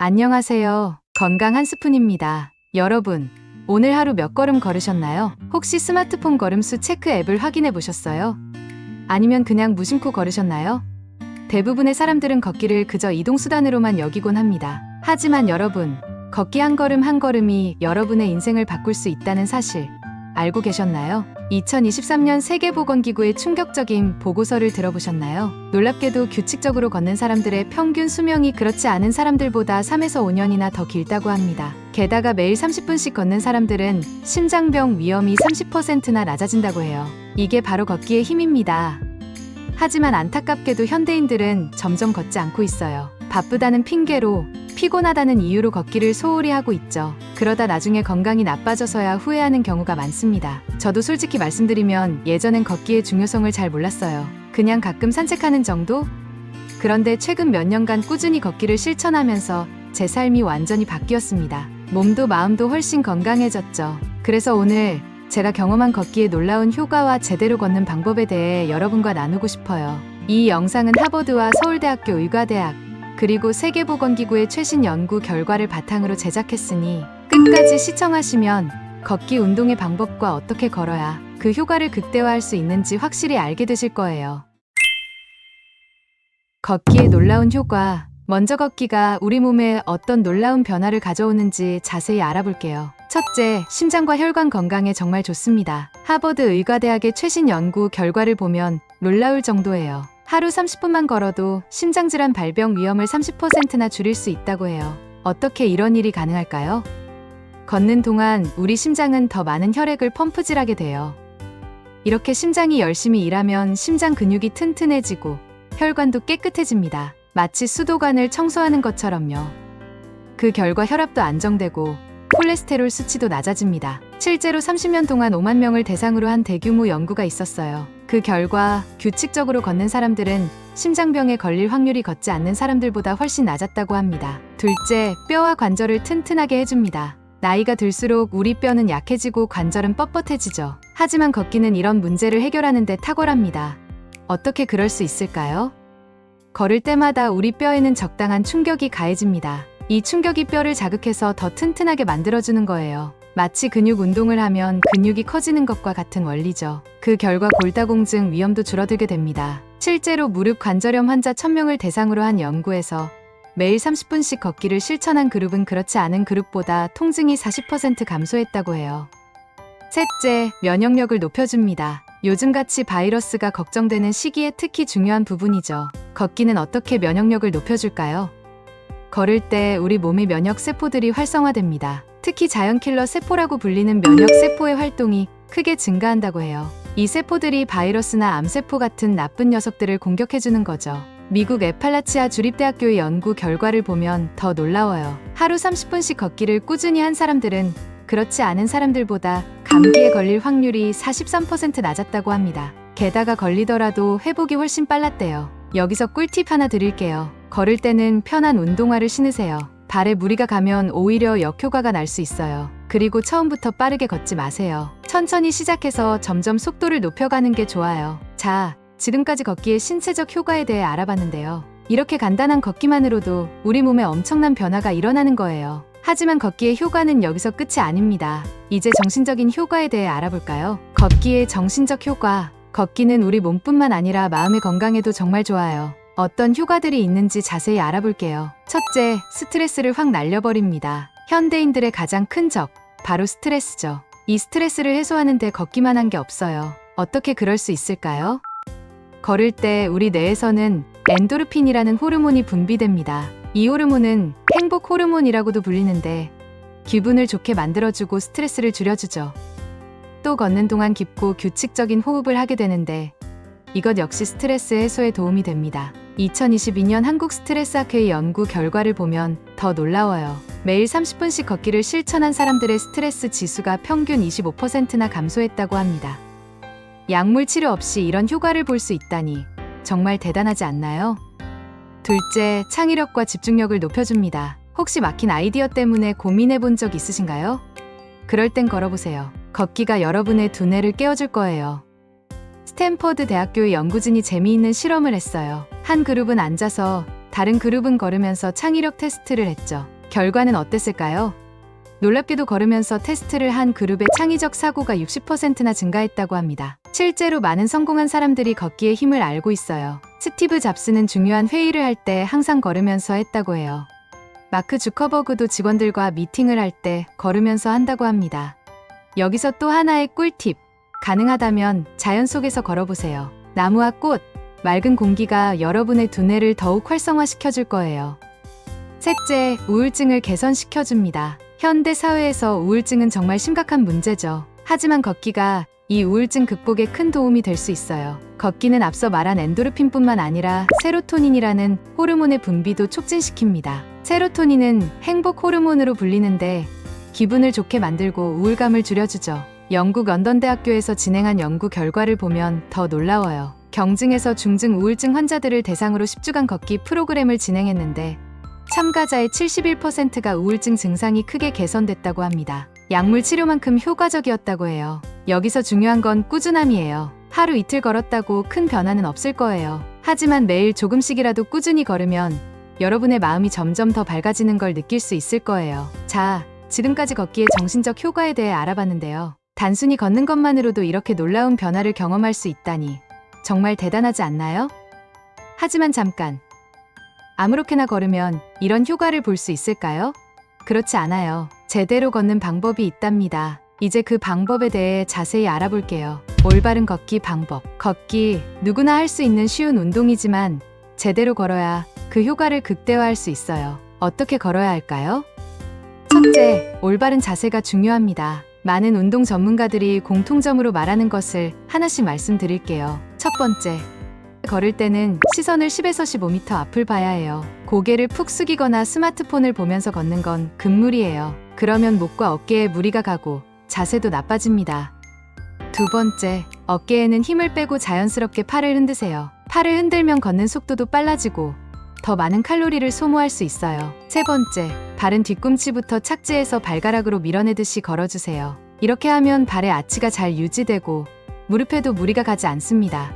안녕하세요. 건강 한 스푼입니다. 여러분, 오늘 하루 몇 걸음 걸으셨나요? 혹시 스마트폰 걸음수 체크 앱을 확인해 보셨어요? 아니면 그냥 무심코 걸으셨나요? 대부분의 사람들은 걷기를 그저 이동수단으로만 여기곤 합니다. 하지만 여러분, 걷기 한 걸음 한 걸음이 여러분의 인생을 바꿀 수 있다는 사실 알고 계셨나요? 2023년 세계보건기구의 충격적인 보고서를 들어보셨나요? 놀랍게도 규칙적으로 걷는 사람들의 평균 수명이 그렇지 않은 사람들보다 3에서 5년이나 더 길다고 합니다. 게다가 매일 30분씩 걷는 사람들은 심장병 위험이 30%나 낮아진다고 해요. 이게 바로 걷기의 힘입니다. 하지만 안타깝게도 현대인들은 점점 걷지 않고 있어요. 바쁘다는 핑계로, 피곤하다는 이유로 걷기를 소홀히 하고 있죠. 그러다 나중에 건강이 나빠져서야 후회하는 경우가 많습니다. 저도 솔직히 말씀드리면 예전엔 걷기의 중요성을 잘 몰랐어요. 그냥 가끔 산책하는 정도? 그런데 최근 몇 년간 꾸준히 걷기를 실천하면서 제 삶이 완전히 바뀌었습니다. 몸도 마음도 훨씬 건강해졌죠. 그래서 오늘 제가 경험한 걷기의 놀라운 효과와 제대로 걷는 방법에 대해 여러분과 나누고 싶어요. 이 영상은 하버드와 서울대학교 의과대학 그리고 세계보건기구의 최신 연구 결과를 바탕으로 제작했으니 끝까지 시청하시면 걷기 운동의 방법과 어떻게 걸어야 그 효과를 극대화할 수 있는지 확실히 알게 되실 거예요. 걷기의 놀라운 효과. 먼저 걷기가 우리 몸에 어떤 놀라운 변화를 가져오는지 자세히 알아볼게요. 첫째, 심장과 혈관 건강에 정말 좋습니다. 하버드 의과대학의 최신 연구 결과를 보면 놀라울 정도예요. 하루 30분만 걸어도 심장질환 발병 위험을 30%나 줄일 수 있다고 해요. 어떻게 이런 일이 가능할까요? 걷는 동안 우리 심장은 더 많은 혈액을 펌프질하게 돼요. 이렇게 심장이 열심히 일하면 심장 근육이 튼튼해지고 혈관도 깨끗해집니다. 마치 수도관을 청소하는 것처럼요. 그 결과 혈압도 안정되고 콜레스테롤 수치도 낮아집니다. 실제로 30년 동안 5만 명을 대상으로 한 대규모 연구가 있었어요. 그 결과 규칙적으로 걷는 사람들은 심장병에 걸릴 확률이 걷지 않는 사람들보다 훨씬 낮았다고 합니다. 둘째, 뼈와 관절을 튼튼하게 해줍니다. 나이가 들수록 우리 뼈는 약해지고 관절은 뻣뻣해지죠. 하지만 걷기는 이런 문제를 해결하는 데 탁월합니다. 어떻게 그럴 수 있을까요? 걸을 때마다 우리 뼈에는 적당한 충격이 가해집니다. 이 충격이 뼈를 자극해서 더 튼튼하게 만들어주는 거예요. 마치 근육 운동을 하면 근육이 커지는 것과 같은 원리죠. 그 결과 골다공증 위험도 줄어들게 됩니다. 실제로 무릎 관절염 환자 1000명을 대상으로 한 연구에서 매일 30분씩 걷기를 실천한 그룹은 그렇지 않은 그룹보다 통증이 40% 감소했다고 해요. 셋째, 면역력을 높여줍니다. 요즘같이 바이러스가 걱정되는 시기에 특히 중요한 부분이죠. 걷기는 어떻게 면역력을 높여줄까요? 걸을 때 우리 몸의 면역세포들이 활성화됩니다. 특히 자연킬러 세포라고 불리는 면역세포의 활동이 크게 증가한다고 해요. 이 세포들이 바이러스나 암세포 같은 나쁜 녀석들을 공격해주는 거죠. 미국 에팔라치아 주립대학교의 연구 결과를 보면 더 놀라워요. 하루 30분씩 걷기를 꾸준히 한 사람들은 그렇지 않은 사람들보다 감기에 걸릴 확률이 43% 낮았다고 합니다. 게다가 걸리더라도 회복이 훨씬 빨랐대요. 여기서 꿀팁 하나 드릴게요. 걸을 때는 편한 운동화를 신으세요. 발에 무리가 가면 오히려 역효과가 날 수 있어요. 그리고 처음부터 빠르게 걷지 마세요. 천천히 시작해서 점점 속도를 높여가는 게 좋아요. 자, 지금까지 걷기의 신체적 효과에 대해 알아봤는데요. 이렇게 간단한 걷기만으로도 우리 몸에 엄청난 변화가 일어나는 거예요. 하지만 걷기의 효과는 여기서 끝이 아닙니다. 이제 정신적인 효과에 대해 알아볼까요? 걷기의 정신적 효과. 걷기는 우리 몸뿐만 아니라 마음의 건강에도 정말 좋아요. 어떤 효과들이 있는지 자세히 알아볼게요. 첫째, 스트레스를 확 날려버립니다. 현대인들의 가장 큰 적, 바로 스트레스죠. 이 스트레스를 해소하는 데 걷기만 한 게 없어요. 어떻게 그럴 수 있을까요? 걸을 때 우리 뇌에서는 엔도르핀이라는 호르몬이 분비됩니다. 이 호르몬은 행복 호르몬이라고도 불리는데 기분을 좋게 만들어주고 스트레스를 줄여주죠. 또 걷는 동안 깊고 규칙적인 호흡을 하게 되는데 이것 역시 스트레스 해소에 도움이 됩니다. 2022년 한국 스트레스학회의 연구 결과를 보면 더 놀라워요. 매일 30분씩 걷기를 실천한 사람들의 스트레스 지수가 평균 25%나 감소했다고 합니다. 약물 치료 없이 이런 효과를 볼 수 있다니 정말 대단하지 않나요? 둘째, 창의력과 집중력을 높여줍니다. 혹시 막힌 아이디어 때문에 고민해 본 적 있으신가요? 그럴 땐 걸어보세요. 걷기가 여러분의 두뇌를 깨워줄 거예요. 스탠퍼드 대학교의 연구진이 재미있는 실험을 했어요. 한 그룹은 앉아서 다른 그룹은 걸으면서 창의력 테스트를 했죠. 결과는 어땠을까요? 놀랍게도 걸으면서 테스트를 한 그룹의 창의적 사고가 60%나 증가했다고 합니다. 실제로 많은 성공한 사람들이 걷기의 힘을 알고 있어요. 스티브 잡스는 중요한 회의를 할 때 항상 걸으면서 했다고 해요. 마크 주커버그도 직원들과 미팅을 할 때 걸으면서 한다고 합니다. 여기서 또 하나의 꿀팁. 가능하다면 자연 속에서 걸어보세요. 나무와 꽃, 맑은 공기가 여러분의 두뇌를 더욱 활성화시켜줄 거예요. 셋째, 우울증을 개선시켜줍니다. 현대 사회에서 우울증은 정말 심각한 문제죠. 하지만 걷기가 이 우울증 극복에 큰 도움이 될 수 있어요. 걷기는 앞서 말한 엔도르핀뿐만 아니라 세로토닌이라는 호르몬의 분비도 촉진시킵니다. 세로토닌은 행복 호르몬으로 불리는데 기분을 좋게 만들고 우울감을 줄여주죠. 영국 런던대학교에서 진행한 연구 결과를 보면 더 놀라워요. 경증에서 중증 우울증 환자들을 대상으로 10주간 걷기 프로그램을 진행했는데 참가자의 71%가 우울증 증상이 크게 개선됐다고 합니다. 약물 치료만큼 효과적이었다고 해요. 여기서 중요한 건 꾸준함이에요. 하루 이틀 걸었다고 큰 변화는 없을 거예요. 하지만 매일 조금씩이라도 꾸준히 걸으면 여러분의 마음이 점점 더 밝아지는 걸 느낄 수 있을 거예요. 자, 지금까지 걷기의 정신적 효과에 대해 알아봤는데요. 단순히 걷는 것만으로도 이렇게 놀라운 변화를 경험할 수 있다니 정말 대단하지 않나요? 하지만 잠깐, 아무렇게나 걸으면 이런 효과를 볼 수 있을까요? 그렇지 않아요. 제대로 걷는 방법이 있답니다. 이제 그 방법에 대해 자세히 알아볼게요. 올바른 걷기 방법. 걷기, 누구나 할 수 있는 쉬운 운동이지만 제대로 걸어야 그 효과를 극대화할 수 있어요. 어떻게 걸어야 할까요? 첫째, 올바른 자세가 중요합니다. 많은 운동 전문가들이 공통점으로 말하는 것을 하나씩 말씀드릴게요. 첫 번째, 걸을 때는 시선을 10에서 15m 앞을 봐야 해요. 고개를 푹 숙이거나 스마트폰을 보면서 걷는 건 금물이에요. 그러면 목과 어깨에 무리가 가고 자세도 나빠집니다. 두 번째, 어깨에는 힘을 빼고 자연스럽게 팔을 흔드세요. 팔을 흔들면 걷는 속도도 빨라지고 더 많은 칼로리를 소모할 수 있어요. 세 번째, 발은 뒤꿈치부터 착지해서 발가락으로 밀어내듯이 걸어주세요. 이렇게 하면 발의 아치가 잘 유지되고 무릎에도 무리가 가지 않습니다.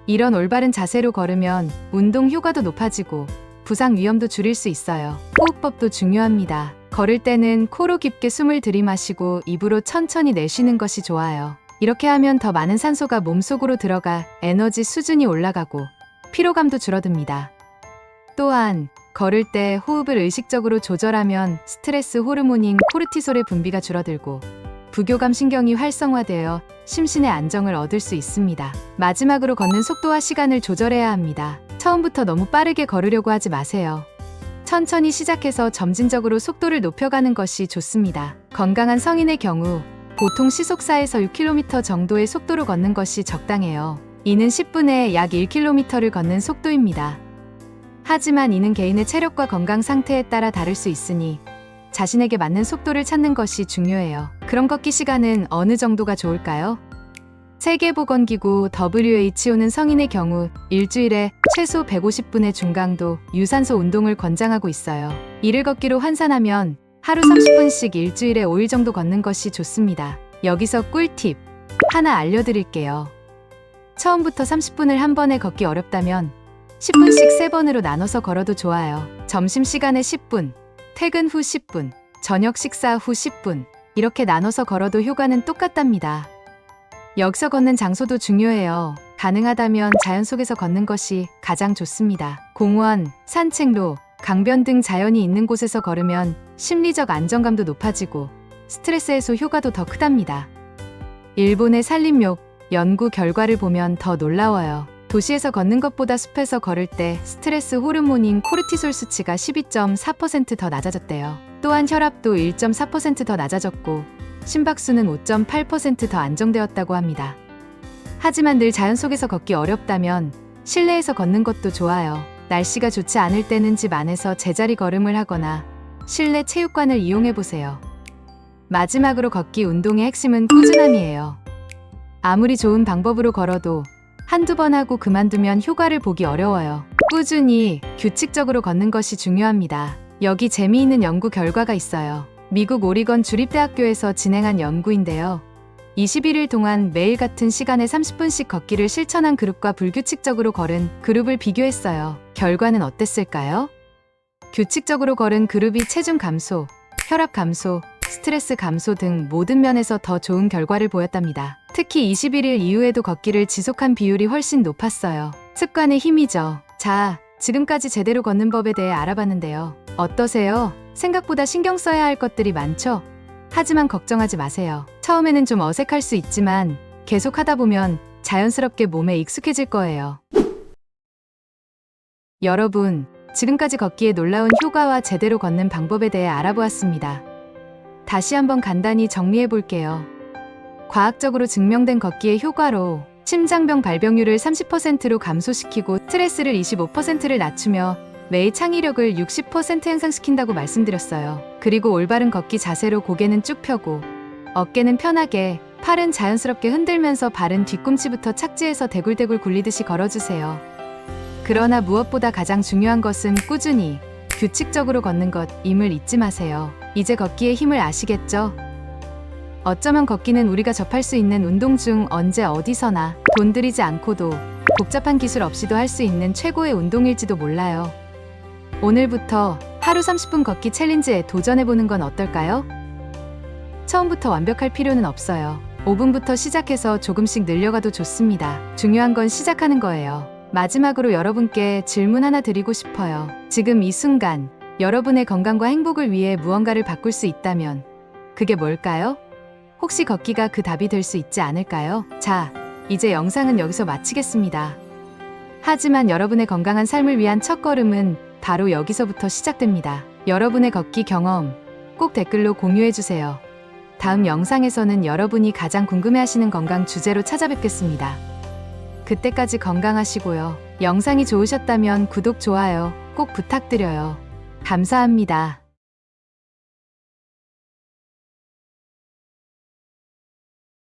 이런 올바른 자세로 걸으면 운동 효과도 높아지고 부상 위험도 줄일 수 있어요. 호흡법도 중요합니다. 걸을 때는 코로 깊게 숨을 들이마시고 입으로 천천히 내쉬는 것이 좋아요. 이렇게 하면 더 많은 산소가 몸속으로 들어가 에너지 수준이 올라가고 피로감도 줄어듭니다. 또한 걸을 때 호흡을 의식적으로 조절하면 스트레스 호르몬인 코르티솔의 분비가 줄어들고 부교감 신경이 활성화되어 심신의 안정을 얻을 수 있습니다. 마지막으로 걷는 속도와 시간을 조절해야 합니다. 처음부터 너무 빠르게 걸으려고 하지 마세요. 천천히 시작해서 점진적으로 속도를 높여가는 것이 좋습니다. 건강한 성인의 경우 보통 시속 4에서 6km 정도의 속도로 걷는 것이 적당해요. 이는 10분에 약 1km를 걷는 속도입니다. 하지만 이는 개인의 체력과 건강 상태에 따라 다를 수 있으니 자신에게 맞는 속도를 찾는 것이 중요해요. 그럼 걷기 시간은 어느 정도가 좋을까요? 세계보건기구 WHO는 성인의 경우 일주일에 최소 150분의 중강도 유산소 운동을 권장하고 있어요. 이를 걷기로 환산하면 하루 30분씩 일주일에 5일 정도 걷는 것이 좋습니다. 여기서 꿀팁 하나 알려드릴게요. 처음부터 30분을 한 번에 걷기 어렵다면 10분씩 3번으로 나눠서 걸어도 좋아요. 점심시간에 10분, 퇴근 후 10분, 저녁 식사 후 10분 이렇게 나눠서 걸어도 효과는 똑같답니다. 여기서 걷는 장소도 중요해요. 가능하다면 자연 속에서 걷는 것이 가장 좋습니다. 공원, 산책로, 강변 등 자연이 있는 곳에서 걸으면 심리적 안정감도 높아지고 스트레스 해소 효과도 더 크답니다. 일본의 산림욕 연구 결과를 보면 더 놀라워요. 도시에서 걷는 것보다 숲에서 걸을 때 스트레스 호르몬인 코르티솔 수치가 12.4% 더 낮아졌대요. 또한 혈압도 1.4% 더 낮아졌고 심박수는 5.8% 더 안정되었다고 합니다. 하지만 늘 자연 속에서 걷기 어렵다면 실내에서 걷는 것도 좋아요. 날씨가 좋지 않을 때는 집 안에서 제자리 걸음을 하거나 실내 체육관을 이용해보세요. 마지막으로 걷기 운동의 핵심은 꾸준함이에요. 아무리 좋은 방법으로 걸어도 한두 번 하고 그만두면 효과를 보기 어려워요. 꾸준히, 규칙적으로 걷는 것이 중요합니다. 여기 재미있는 연구 결과가 있어요. 미국 오리건 주립대학교에서 진행한 연구인데요. 21일 동안 매일 같은 시간에 30분씩 걷기를 실천한 그룹과 불규칙적으로 걸은 그룹을 비교했어요. 결과는 어땠을까요? 규칙적으로 걸은 그룹이 체중 감소, 혈압 감소, 스트레스 감소 등 모든 면에서 더 좋은 결과를 보였답니다. 특히 21일 이후에도 걷기를 지속한 비율이 훨씬 높았어요. 습관의 힘이죠. 자, 지금까지 제대로 걷는 법에 대해 알아봤는데요. 어떠세요? 생각보다 신경 써야 할 것들이 많죠? 하지만 걱정하지 마세요. 처음에는 좀 어색할 수 있지만 계속 하다 보면 자연스럽게 몸에 익숙해질 거예요. 여러분, 지금까지 걷기의 놀라운 효과와 제대로 걷는 방법에 대해 알아보았습니다. 다시 한번 간단히 정리해 볼게요. 과학적으로 증명된 걷기의 효과로 심장병 발병률을 30%로 감소시키고 스트레스를 25%를 낮추며 뇌의 창의력을 60% 향상시킨다고 말씀드렸어요. 그리고 올바른 걷기 자세로 고개는 쭉 펴고 어깨는 편하게, 팔은 자연스럽게 흔들면서 발은 뒤꿈치부터 착지해서 대굴대굴 굴리듯이 걸어주세요. 그러나 무엇보다 가장 중요한 것은 꾸준히, 규칙적으로 걷는 것임을 잊지 마세요. 이제 걷기의 힘을 아시겠죠? 어쩌면 걷기는 우리가 접할 수 있는 운동 중 언제 어디서나 돈 들이지 않고도 복잡한 기술 없이도 할 수 있는 최고의 운동일지도 몰라요. 오늘부터 하루 30분 걷기 챌린지에 도전해보는 건 어떨까요? 처음부터 완벽할 필요는 없어요. 5분부터 시작해서 조금씩 늘려가도 좋습니다. 중요한 건 시작하는 거예요. 마지막으로 여러분께 질문 하나 드리고 싶어요. 지금 이 순간 여러분의 건강과 행복을 위해 무언가를 바꿀 수 있다면 그게 뭘까요? 혹시 걷기가 그 답이 될 수 있지 않을까요? 자, 이제 영상은 여기서 마치겠습니다. 하지만 여러분의 건강한 삶을 위한 첫걸음은 바로 여기서부터 시작됩니다. 여러분의 걷기 경험 꼭 댓글로 공유해주세요. 다음 영상에서는 여러분이 가장 궁금해하시는 건강 주제로 찾아뵙겠습니다. 그때까지 건강하시고요. 영상이 좋으셨다면 구독, 좋아요 꼭 부탁드려요. 감사합니다.